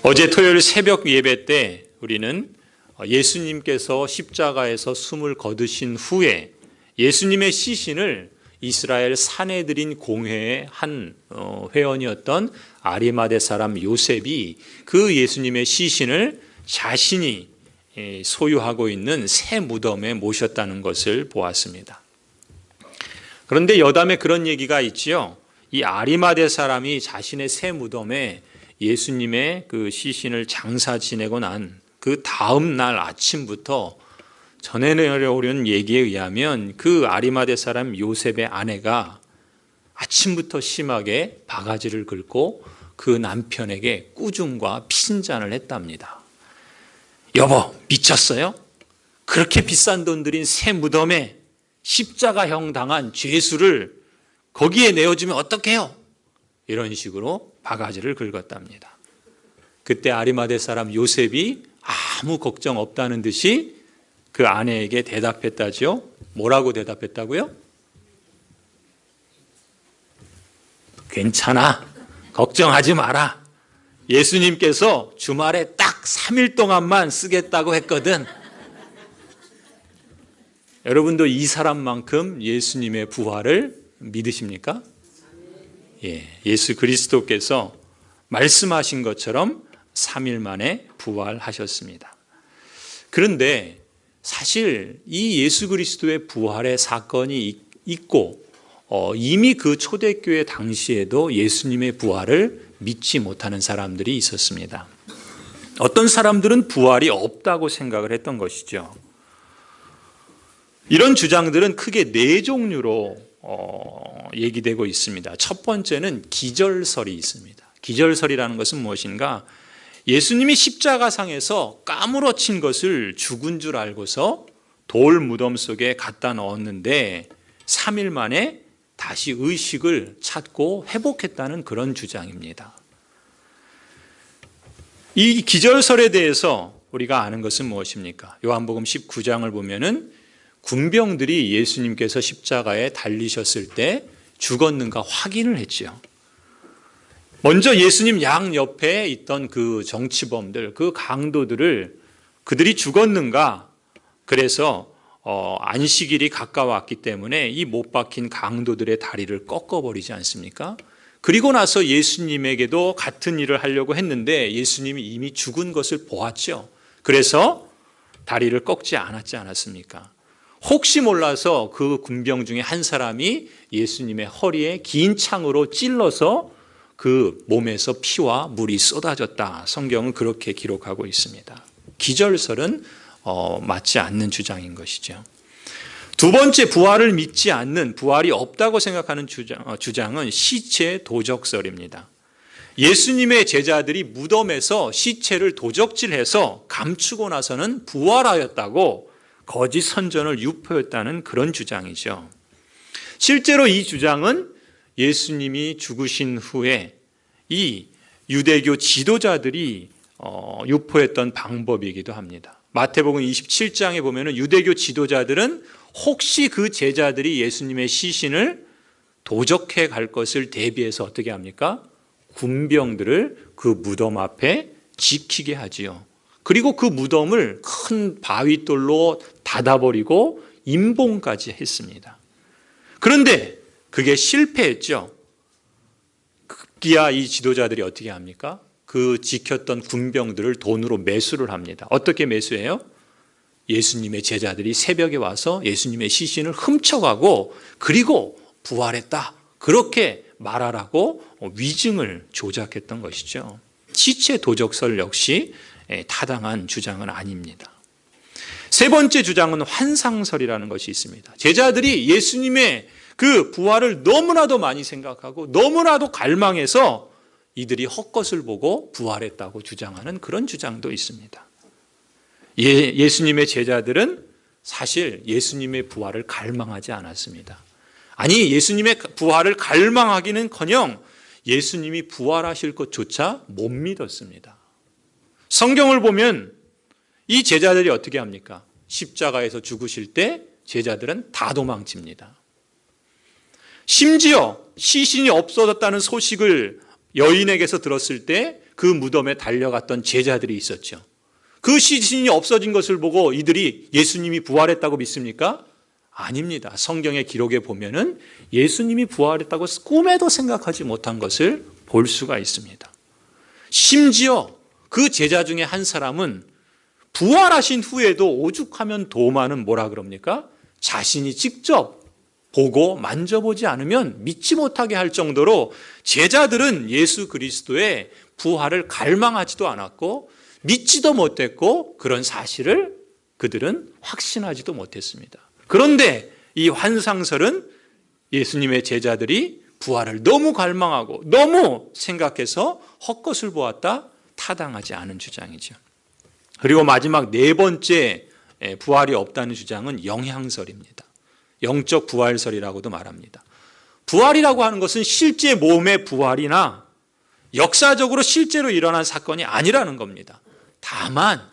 어제 토요일 새벽 예배 때 우리는 예수님께서 십자가에서 숨을 거두신 후에 예수님의 시신을 이스라엘 사내들인 공회의 한 회원이었던 아리마대 사람 요셉이 그 예수님의 시신을 자신이 소유하고 있는 새 무덤에 모셨다는 것을 보았습니다. 그런데 여담에 그런 얘기가 있지요. 이 아리마대 사람이 자신의 새 무덤에 예수님의 그 시신을 장사 지내고 난 그 다음 날 아침부터 전해 내려오는 얘기에 의하면 그 아리마대 사람 요셉의 아내가 아침부터 심하게 바가지를 긁고 그 남편에게 꾸중과 피신잔을 했답니다. 여보, 미쳤어요? 그렇게 비싼 돈 들인 새 무덤에 십자가형 당한 죄수를 거기에 내어주면 어떡해요? 이런 식으로 바가지를 긁었답니다. 그때 아리마대 사람 요셉이 아무 걱정 없다는 듯이 그 아내에게 대답했다죠. 뭐라고 대답했다고요? 괜찮아. 걱정하지 마라. 예수님께서 주말에 딱 3일 동안만 쓰겠다고 했거든. 여러분도 이 사람만큼 예수님의 부활을 믿으십니까? 예수 그리스도께서 말씀하신 것처럼 3일 만에 부활하셨습니다. 그런데 사실 이 예수 그리스도의 부활의 사건이 있고 이미 그 초대교회 당시에도 예수님의 부활을 믿지 못하는 사람들이 있었습니다. 어떤 사람들은 부활이 없다고 생각을 했던 것이죠. 이런 주장들은 크게 네 종류로 얘기되고 있습니다. 첫 번째는 기절설이 있습니다. 기절설이라는 것은 무엇인가? 예수님이 십자가상에서 까무러친 것을 죽은 줄 알고서 돌 무덤 속에 갖다 넣었는데 3일 만에 다시 의식을 찾고 회복했다는 그런 주장입니다. 이 기절설에 대해서 우리가 아는 것은 무엇입니까? 요한복음 19장을 보면은 군병들이 예수님께서 십자가에 달리셨을 때 죽었는가 확인을 했지요. 먼저 예수님 양 옆에 있던 그 정치범들, 그 강도들을 그들이 죽었는가, 그래서 안식일이 가까웠기 때문에 이 못 박힌 강도들의 다리를 꺾어버리지 않습니까? 그리고 나서 예수님에게도 같은 일을 하려고 했는데 예수님이 이미 죽은 것을 보았죠. 그래서 다리를 꺾지 않았습니까? 혹시 몰라서 그 군병 중에 한 사람이 예수님의 허리에 긴 창으로 찔러서 그 몸에서 피와 물이 쏟아졌다. 성경은 그렇게 기록하고 있습니다. 기절설은 맞지 않는 주장인 것이죠. 두 번째, 부활을 믿지 않는, 부활이 없다고 생각하는 주장은 시체 도적설입니다. 예수님의 제자들이 무덤에서 시체를 도적질해서 감추고 나서는 부활하였다고 거짓 선전을 유포했다는 그런 주장이죠. 실제로 이 주장은 예수님이 죽으신 후에 이 유대교 지도자들이 유포했던 방법이기도 합니다. 마태복음 27장에 보면 유대교 지도자들은 혹시 그 제자들이 예수님의 시신을 도적해 갈 것을 대비해서 어떻게 합니까? 군병들을 그 무덤 앞에 지키게 하지요. 그리고 그 무덤을 큰 바위돌로 닫아버리고 임봉까지 했습니다. 그런데 그게 실패했죠. 급기야 이 지도자들이 어떻게 합니까? 그 지켰던 군병들을 돈으로 매수를 합니다. 어떻게 매수해요? 예수님의 제자들이 새벽에 와서 예수님의 시신을 훔쳐가고 그리고 부활했다. 그렇게 말하라고 위증을 조작했던 것이죠. 시체 도적설 역시 타당한 주장은 아닙니다. 세 번째 주장은 환상설이라는 것이 있습니다. 제자들이 예수님의 그 부활을 너무나도 많이 생각하고 너무나도 갈망해서 이들이 헛것을 보고 부활했다고 주장하는 그런 주장도 있습니다. 예수님의 제자들은 사실 예수님의 부활을 갈망하지 않았습니다. 아니, 예수님의 부활을 갈망하기는커녕 예수님이 부활하실 것조차 못 믿었습니다. 성경을 보면 이 제자들이 어떻게 합니까? 십자가에서 죽으실 때 제자들은 다 도망칩니다. 심지어 시신이 없어졌다는 소식을 여인에게서 들었을 때 그 무덤에 달려갔던 제자들이 있었죠. 그 시신이 없어진 것을 보고 이들이 예수님이 부활했다고 믿습니까? 아닙니다. 성경의 기록에 보면은 예수님이 부활했다고 꿈에도 생각하지 못한 것을 볼 수가 있습니다. 심지어 그 제자 중에 한 사람은 부활하신 후에도 오죽하면 도마는 뭐라 그럽니까? 자신이 직접 보고 만져보지 않으면 믿지 못하게 할 정도로 제자들은 예수 그리스도의 부활을 갈망하지도 않았고 믿지도 못했고 그런 사실을 그들은 확신하지도 못했습니다. 그런데 이 환상설은 예수님의 제자들이 부활을 너무 갈망하고 너무 생각해서 헛것을 보았다 타당하지 않은 주장이죠. 그리고 마지막 네 번째 부활이 없다는 주장은 영향설입니다. 영적 부활설이라고도 말합니다. 부활이라고 하는 것은 실제 몸의 부활이나 역사적으로 실제로 일어난 사건이 아니라는 겁니다. 다만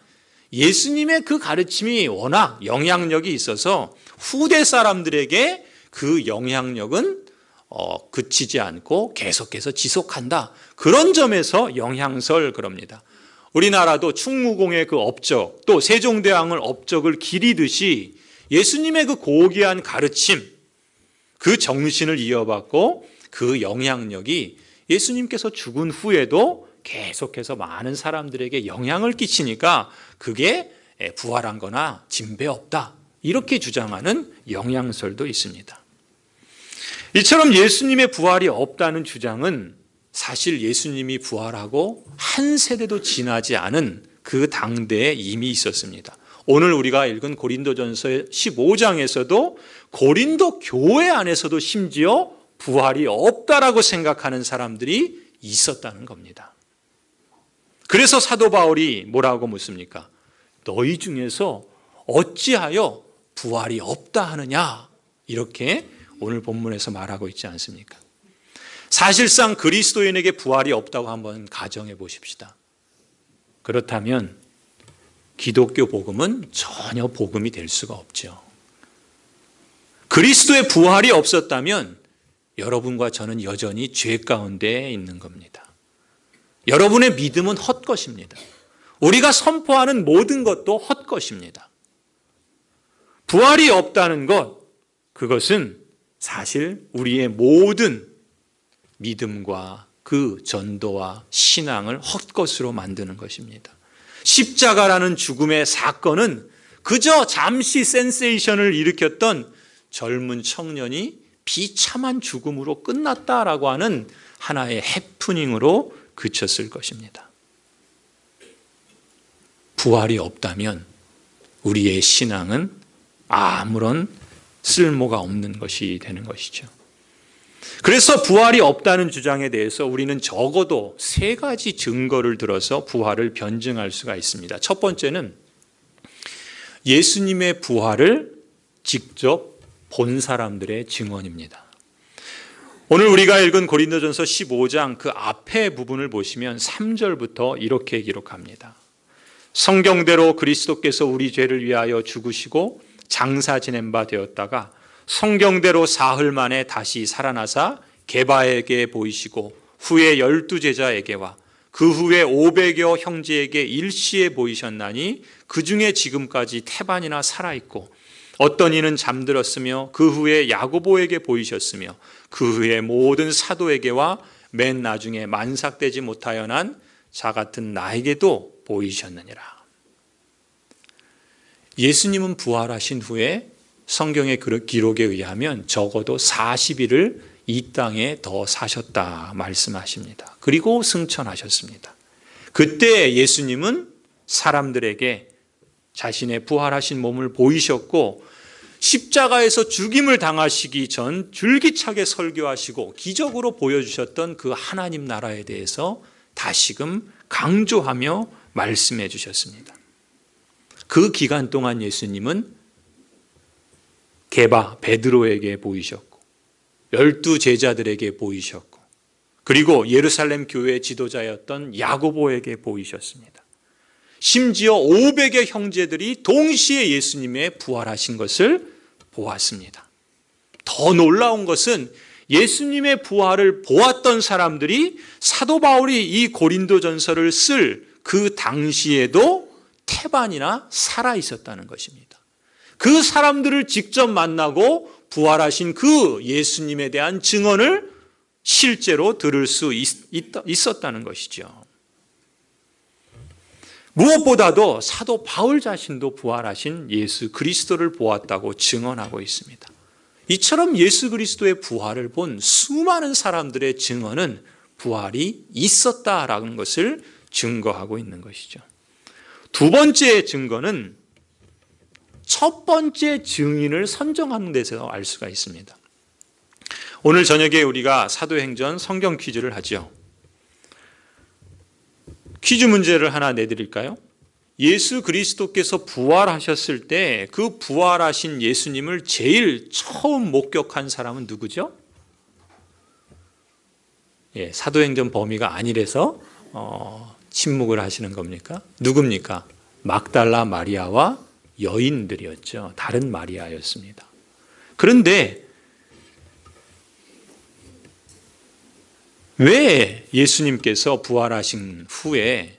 예수님의 그 가르침이 워낙 영향력이 있어서 후대 사람들에게 그 영향력은 그치지 않고 계속해서 지속한다. 그런 점에서 영향설 그럽니다. 우리나라도 충무공의 그 업적, 또 세종대왕을 업적을 기리듯이 예수님의 그 고귀한 가르침, 그 정신을 이어받고 그 영향력이 예수님께서 죽은 후에도 계속해서 많은 사람들에게 영향을 끼치니까 그게 부활한 거나 진배 없다. 이렇게 주장하는 영향설도 있습니다. 이처럼 예수님의 부활이 없다는 주장은 사실 예수님이 부활하고 한 세대도 지나지 않은 그 당대에 이미 있었습니다. 오늘 우리가 읽은 고린도전서 15장에서도 고린도 교회 안에서도 심지어 부활이 없다라고 생각하는 사람들이 있었다는 겁니다. 그래서 사도 바울이 뭐라고 묻습니까? 너희 중에서 어찌하여 부활이 없다 하느냐? 이렇게 오늘 본문에서 말하고 있지 않습니까? 사실상 그리스도인에게 부활이 없다고 한번 가정해 보십시다. 그렇다면 기독교 복음은 전혀 복음이 될 수가 없죠. 그리스도의 부활이 없었다면 여러분과 저는 여전히 죄 가운데 있는 겁니다. 여러분의 믿음은 헛것입니다. 우리가 선포하는 모든 것도 헛것입니다. 부활이 없다는 것, 그것은 사실 우리의 모든 믿음과 그 전도와 신앙을 헛것으로 만드는 것입니다. 십자가라는 죽음의 사건은 그저 잠시 센세이션을 일으켰던 젊은 청년이 비참한 죽음으로 끝났다라고 하는 하나의 해프닝으로 그쳤을 것입니다. 부활이 없다면 우리의 신앙은 아무런 쓸모가 없는 것이 되는 것이죠. 그래서 부활이 없다는 주장에 대해서 우리는 적어도 세 가지 증거를 들어서 부활을 변증할 수가 있습니다. 첫 번째는 예수님의 부활을 직접 본 사람들의 증언입니다. 오늘 우리가 읽은 고린도전서 15장 그 앞에 부분을 보시면 3절부터 이렇게 기록합니다. 성경대로 그리스도께서 우리 죄를 위하여 죽으시고 장사 지낸 바 되었다가 성경대로 사흘 만에 다시 살아나사 게바에게 보이시고 후에 12제자에게와 그 후에 500여 형제에게 일시에 보이셨나니 그 중에 지금까지 태반이나 살아있고 어떤 이는 잠들었으며 그 후에 야고보에게 보이셨으며 그 후에 모든 사도에게와 맨 나중에 만삭되지 못하여 난 자 같은 나에게도 보이셨느니라. 예수님은 부활하신 후에 성경의 기록에 의하면 적어도 40일을 이 땅에 더 사셨다 말씀하십니다. 그리고 승천하셨습니다. 그때 예수님은 사람들에게 자신의 부활하신 몸을 보이셨고 십자가에서 죽임을 당하시기 전 줄기차게 설교하시고 기적으로 보여주셨던 그 하나님 나라에 대해서 다시금 강조하며 말씀해 주셨습니다. 그 기간 동안 예수님은 게바 베드로에게 보이셨고 12제자들에게 보이셨고 그리고 예루살렘 교회 지도자였던 야고보에게 보이셨습니다. 심지어 500의 형제들이 동시에 예수님의 부활하신 것을 보았습니다. 더 놀라운 것은 예수님의 부활을 보았던 사람들이 사도 바울이 이 고린도전서를 쓸 그 당시에도 태반이나 살아 있었다는 것입니다. 그 사람들을 직접 만나고 부활하신 그 예수님에 대한 증언을 실제로 들을 수 있었다는 것이죠. 무엇보다도 사도 바울 자신도 부활하신 예수 그리스도를 보았다고 증언하고 있습니다. 이처럼 예수 그리스도의 부활을 본 수많은 사람들의 증언은 부활이 있었다라는 것을 증거하고 있는 것이죠. 두 번째 증거는 첫 번째 증인을 선정하는 데서 알 수가 있습니다. 오늘 저녁에 우리가 사도행전 성경 퀴즈를 하죠. 퀴즈 문제를 하나 내드릴까요? 예수 그리스도께서 부활하셨을 때 그 부활하신 예수님을 제일 처음 목격한 사람은 누구죠? 예, 사도행전 범위가 아니라서 침묵을 하시는 겁니까? 누굽니까? 막달라 마리아와 여인들이었죠. 다른 마리아였습니다. 그런데 왜 예수님께서 부활하신 후에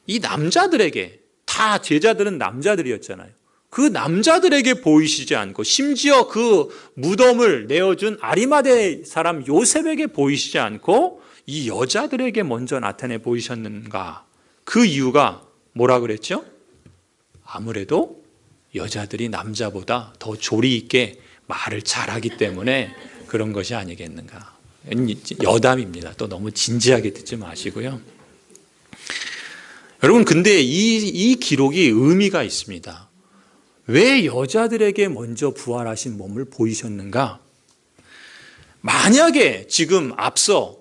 이 남자들에게, 다 제자들은 남자들이었잖아요. 그 남자들에게 보이시지 않고 심지어 그 무덤을 내어준 아리마대 사람 요셉에게 보이시지 않고 이 여자들에게 먼저 나타내 보이셨는가? 그 이유가 뭐라 그랬죠? 아무래도 여자들이 남자보다 더 조리 있게 말을 잘하기 때문에 그런 것이 아니겠는가? 여담입니다. 또 너무 진지하게 듣지 마시고요. 여러분, 근데 이 기록이 의미가 있습니다. 왜 여자들에게 먼저 부활하신 몸을 보이셨는가? 만약에 지금 앞서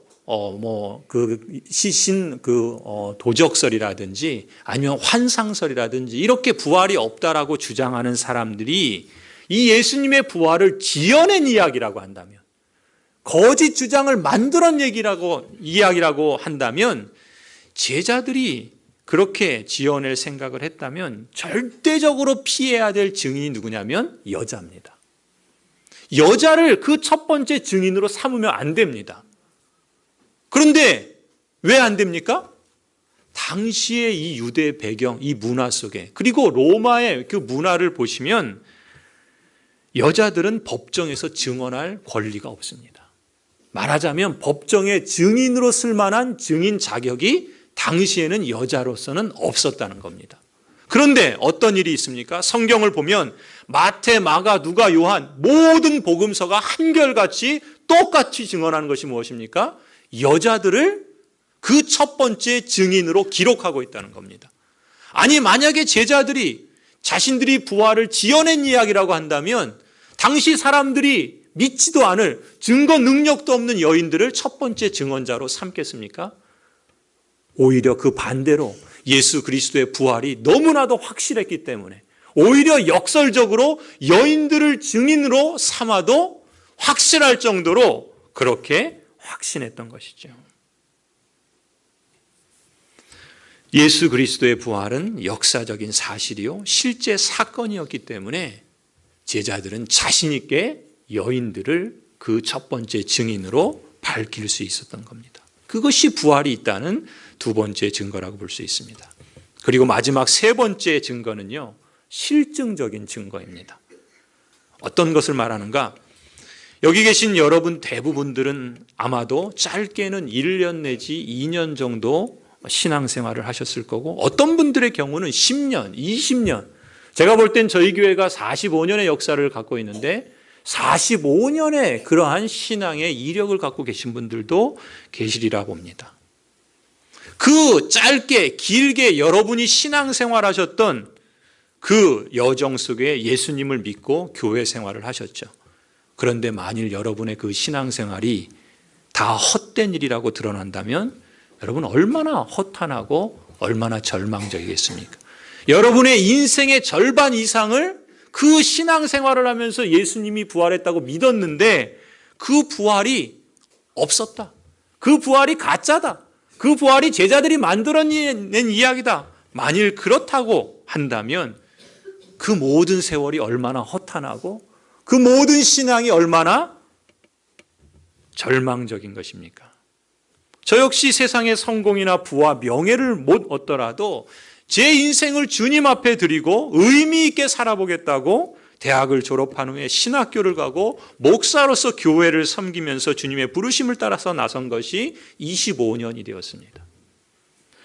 도적설이라든지 아니면 환상설이라든지 이렇게 부활이 없다라고 주장하는 사람들이 이 예수님의 부활을 지어낸 이야기라고 한다면, 거짓 주장을 만들어낸 이야기라고 한다면, 제자들이 그렇게 지어낼 생각을 했다면 절대적으로 피해야 될 증인이 누구냐면 여자입니다. 여자를 그 첫 번째 증인으로 삼으면 안 됩니다. 그런데 왜 안 됩니까? 당시의 이 유대 배경, 이 문화 속에, 그리고 로마의 그 문화를 보시면 여자들은 법정에서 증언할 권리가 없습니다. 말하자면 법정의 증인으로 쓸 만한 증인 자격이 당시에는 여자로서는 없었다는 겁니다. 그런데 어떤 일이 있습니까? 성경을 보면 마태, 마가, 누가, 요한 모든 복음서가 한결같이 똑같이 증언하는 것이 무엇입니까? 여자들을 그 첫 번째 증인으로 기록하고 있다는 겁니다. 아니, 만약에 제자들이 자신들이 부활을 지어낸 이야기라고 한다면 당시 사람들이 믿지도 않을, 증거 능력도 없는 여인들을 첫 번째 증언자로 삼겠습니까? 오히려 그 반대로 예수 그리스도의 부활이 너무나도 확실했기 때문에 오히려 역설적으로 여인들을 증인으로 삼아도 확실할 정도로 그렇게 확신했던 것이죠. 예수 그리스도의 부활은 역사적인 사실이요, 실제 사건이었기 때문에 제자들은 자신 있게 여인들을 그 첫 번째 증인으로 밝힐 수 있었던 겁니다. 그것이 부활이 있다는 두 번째 증거라고 볼 수 있습니다. 그리고 마지막 세 번째 증거는요, 실증적인 증거입니다. 어떤 것을 말하는가? 여기 계신 여러분 대부분들은 아마도 짧게는 1년 내지 2년 정도 신앙생활을 하셨을 거고, 어떤 분들의 경우는 10년, 20년, 제가 볼 땐 저희 교회가 45년의 역사를 갖고 있는데 45년의 그러한 신앙의 이력을 갖고 계신 분들도 계시리라 봅니다. 그 짧게 길게 여러분이 신앙생활 하셨던 그 여정 속에 예수님을 믿고 교회 생활을 하셨죠. 그런데 만일 여러분의 그 신앙생활이 다 헛된 일이라고 드러난다면 여러분 얼마나 허탄하고 얼마나 절망적이겠습니까? 여러분의 인생의 절반 이상을 그 신앙생활을 하면서 예수님이 부활했다고 믿었는데 그 부활이 없었다. 그 부활이 가짜다. 그 부활이 제자들이 만들어낸 이야기다. 만일 그렇다고 한다면 그 모든 세월이 얼마나 허탄하고 그 모든 신앙이 얼마나 절망적인 것입니까? 저 역시 세상의 성공이나 부와 명예를 못 얻더라도 제 인생을 주님 앞에 드리고 의미 있게 살아보겠다고 대학을 졸업한 후에 신학교를 가고 목사로서 교회를 섬기면서 주님의 부르심을 따라서 나선 것이 25년이 되었습니다.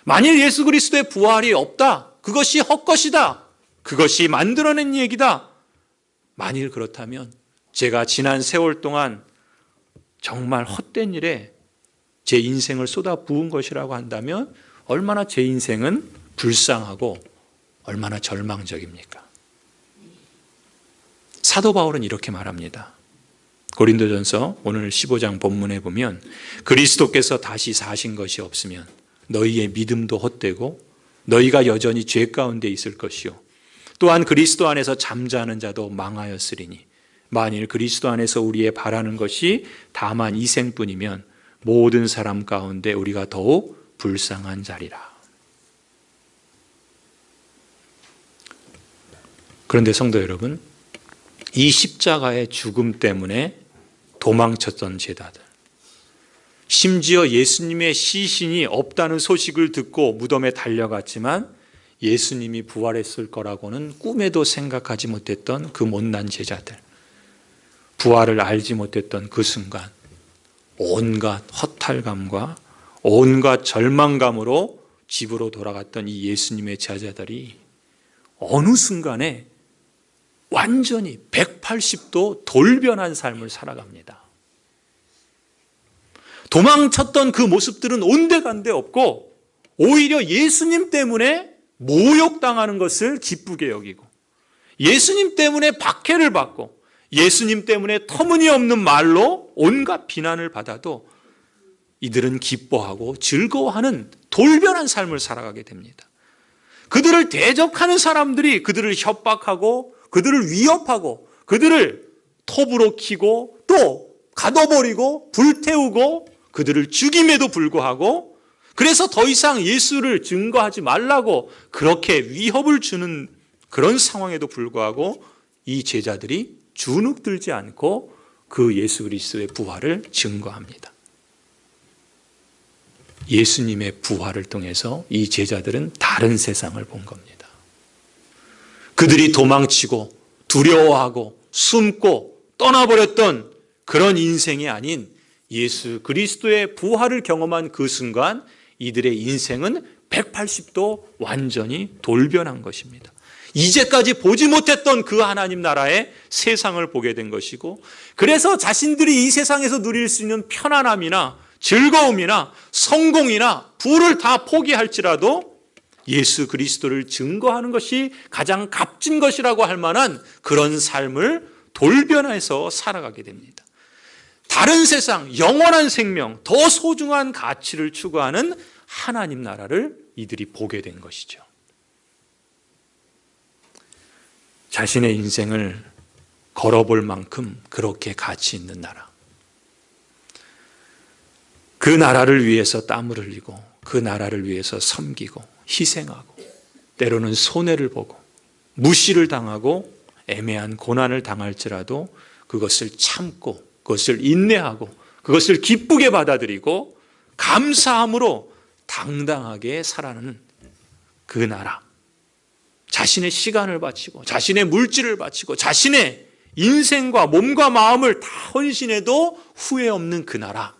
만일 예수 그리스도의 부활이 없다, 그것이 헛것이다, 그것이 만들어낸 얘기다, 만일 그렇다면 제가 지난 세월 동안 정말 헛된 일에 제 인생을 쏟아부은 것이라고 한다면 얼마나 제 인생은 불쌍하고 얼마나 절망적입니까? 사도 바울은 이렇게 말합니다. 고린도전서 오늘 15장 본문에 보면 그리스도께서 다시 사신 것이 없으면 너희의 믿음도 헛되고 너희가 여전히 죄 가운데 있을 것이요 또한 그리스도 안에서 잠자는 자도 망하였으리니 만일 그리스도 안에서 우리의 바라는 것이 다만 이 생뿐이면 모든 사람 가운데 우리가 더욱 불쌍한 자리라. 그런데 성도 여러분, 이 십자가의 죽음 때문에 도망쳤던 제자들, 심지어 예수님의 시신이 없다는 소식을 듣고 무덤에 달려갔지만 예수님이 부활했을 거라고는 꿈에도 생각하지 못했던 그 못난 제자들, 부활을 알지 못했던 그 순간 온갖 허탈감과 온갖 절망감으로 집으로 돌아갔던 이 예수님의 제자들이 어느 순간에 완전히 180도 돌변한 삶을 살아갑니다. 도망쳤던 그 모습들은 온데간데 없고 오히려 예수님 때문에 모욕당하는 것을 기쁘게 여기고 예수님 때문에 박해를 받고 예수님 때문에 터무니없는 말로 온갖 비난을 받아도 이들은 기뻐하고 즐거워하는 돌변한 삶을 살아가게 됩니다. 그들을 대적하는 사람들이 그들을 협박하고 그들을 위협하고 그들을 톱으로 키고 또 가둬버리고 불태우고 그들을 죽임에도 불구하고 그래서 더 이상 예수를 증거하지 말라고 그렇게 위협을 주는 그런 상황에도 불구하고 이 제자들이 주눅들지 않고 그 예수 그리스도의 부활을 증거합니다. 예수님의 부활을 통해서 이 제자들은 다른 세상을 본 겁니다. 그들이 도망치고 두려워하고 숨고 떠나버렸던 그런 인생이 아닌 예수 그리스도의 부활을 경험한 그 순간 이들의 인생은 180도 완전히 돌변한 것입니다. 이제까지 보지 못했던 그 하나님 나라의 세상을 보게 된 것이고 그래서 자신들이 이 세상에서 누릴 수 있는 편안함이나 즐거움이나 성공이나 부를 다 포기할지라도 예수 그리스도를 증거하는 것이 가장 값진 것이라고 할 만한 그런 삶을 돌변해서 살아가게 됩니다. 다른 세상, 영원한 생명, 더 소중한 가치를 추구하는 하나님 나라를 이들이 보게 된 것이죠. 자신의 인생을 걸어볼 만큼 그렇게 가치 있는 나라. 그 나라를 위해서 땀을 흘리고 그 나라를 위해서 섬기고 희생하고 때로는 손해를 보고 무시를 당하고 애매한 고난을 당할지라도 그것을 참고 그것을 인내하고 그것을 기쁘게 받아들이고 감사함으로 당당하게 살아가는 그 나라, 자신의 시간을 바치고 자신의 물질을 바치고 자신의 인생과 몸과 마음을 다 헌신해도 후회 없는 그 나라,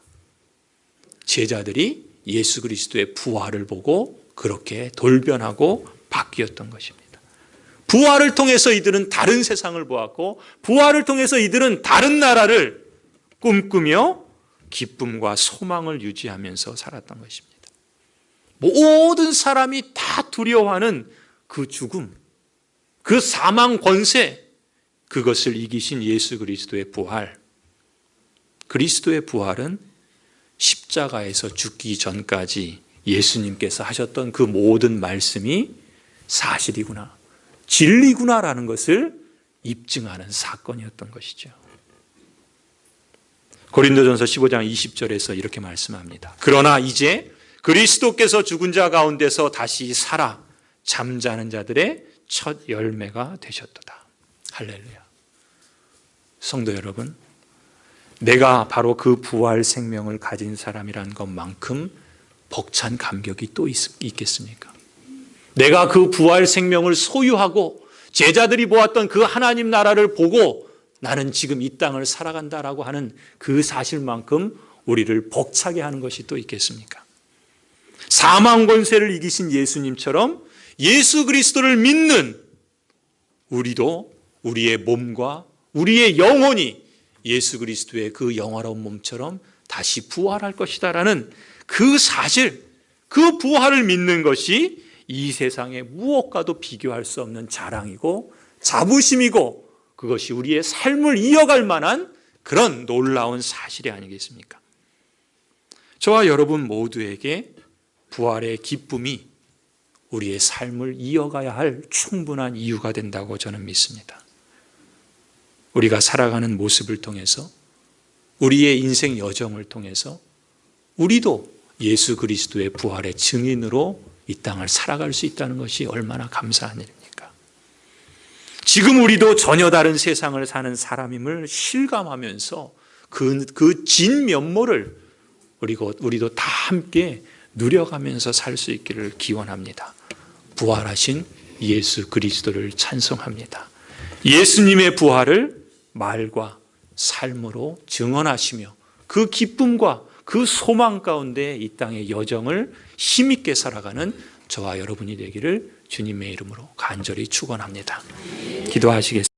제자들이 예수 그리스도의 부활을 보고 그렇게 돌변하고 바뀌었던 것입니다. 부활을 통해서 이들은 다른 세상을 보았고 부활을 통해서 이들은 다른 나라를 꿈꾸며 기쁨과 소망을 유지하면서 살았던 것입니다. 모든 사람이 다 두려워하는 그 죽음, 그 사망 권세, 그것을 이기신 예수 그리스도의 부활. 그리스도의 부활은 십자가에서 죽기 전까지 예수님께서 하셨던 그 모든 말씀이 사실이구나, 진리구나라는 것을 입증하는 사건이었던 것이죠. 고린도전서 15장 20절에서 이렇게 말씀합니다. 그러나 이제 그리스도께서 죽은 자 가운데서 다시 살아 잠자는 자들의 첫 열매가 되셨도다. 할렐루야. 성도 여러분, 내가 바로 그 부활 생명을 가진 사람이란 것만큼 벅찬 감격이 또 있겠습니까? 내가 그 부활 생명을 소유하고 제자들이 보았던 그 하나님 나라를 보고 나는 지금 이 땅을 살아간다라고 하는 그 사실만큼 우리를 벅차게 하는 것이 또 있겠습니까? 사망 권세를 이기신 예수님처럼 예수 그리스도를 믿는 우리도 우리의 몸과 우리의 영혼이 예수 그리스도의 그 영화로운 몸처럼 다시 부활할 것이다라는 그 사실, 그 부활을 믿는 것이 이 세상의 무엇과도 비교할 수 없는 자랑이고 자부심이고 그것이 우리의 삶을 이어갈 만한 그런 놀라운 사실이 아니겠습니까? 저와 여러분 모두에게 부활의 기쁨이 우리의 삶을 이어가야 할 충분한 이유가 된다고 저는 믿습니다. 우리가 살아가는 모습을 통해서 우리의 인생 여정을 통해서 우리도 예수 그리스도의 부활의 증인으로 이 땅을 살아갈 수 있다는 것이 얼마나 감사한 일입니까? 지금 우리도 전혀 다른 세상을 사는 사람임을 실감하면서 그 진면모를 우리도 다 함께 누려가면서 살 수 있기를 기원합니다. 부활하신 예수 그리스도를 찬송합니다. 예수님의 부활을 말과 삶으로 증언하시며 그 기쁨과 그 소망 가운데 이 땅의 여정을 힘있게 살아가는 저와 여러분이 되기를 주님의 이름으로 간절히 축원합니다. 기도하시겠습니다.